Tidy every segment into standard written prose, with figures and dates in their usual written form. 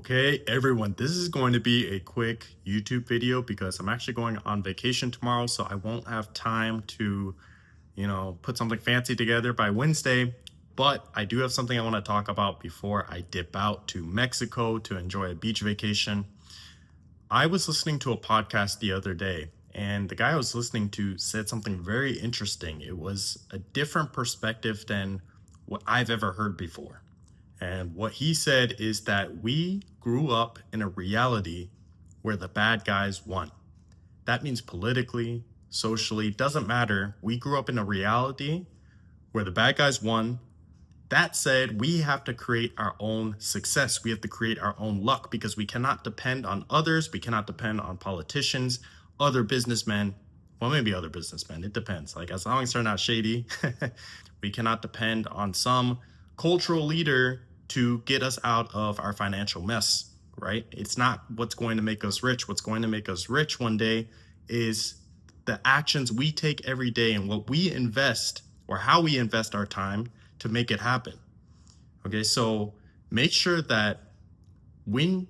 Okay, everyone, this is going to be a quick YouTube video because I'm actually going on vacation tomorrow, so I won't have time to, put something fancy together by Wednesday. But I do have something I want to talk about before I dip out to Mexico to enjoy a beach vacation. I was listening to a podcast the other day, and the guy I was listening to said something very interesting. It was a different perspective than what I've ever heard before. And what he said is that we grew up in a reality where the bad guys won. That means politically, socially, doesn't matter. We grew up in a reality where the bad guys won. That said, we have to create our own success. We have to create our own luck because we cannot depend on others. We cannot depend on politicians, other businessmen. Well, maybe other businessmen. It depends. Like, as long as they're not shady, we cannot depend on some cultural leader to get us out of our financial mess, right? It's not what's going to make us rich. What's going to make us rich one day is the actions we take every day and what we invest or how we invest our time to make it happen. Okay, so make sure that when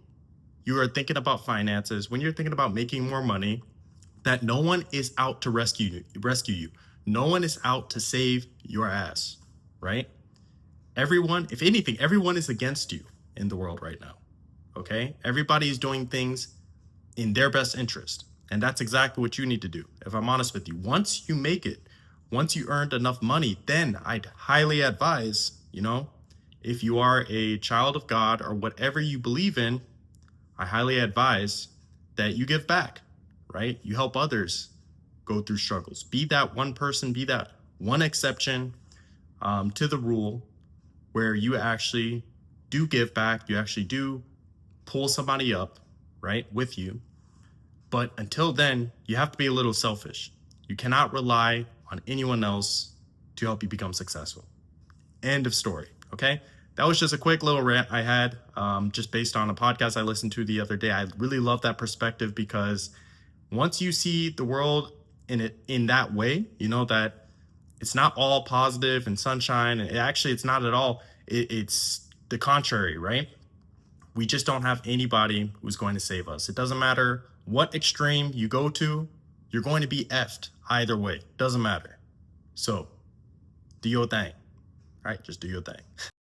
you are thinking about finances, when you're thinking about making more money, that no one is out to rescue you. No one is out to save your ass, right? Everyone, if anything, everyone is against you in the world right now. Okay? Everybody is doing things in their best interest. And that's exactly what you need to do. If I'm honest with you, once you make it, once you earned enough money, then I'd highly advise, if you are a child of God or whatever you believe in, I highly advise that you give back, right? You help others go through struggles. Be that one person, be that one exception to the rule where you actually do give back, you actually do pull somebody up, right, with you. But until then, you have to be a little selfish. You cannot rely on anyone else to help you become successful. End of story, okay? That was just a quick little rant I had just based on a podcast I listened to the other day. I really love that perspective because once you see the world in that way, you know that it's not all positive and sunshine. And it's not at all. It's the contrary, right? We just don't have anybody who's going to save us. It doesn't matter what extreme you go to, you're going to be effed either way. Doesn't matter. So do your thing. All right, just do your thing.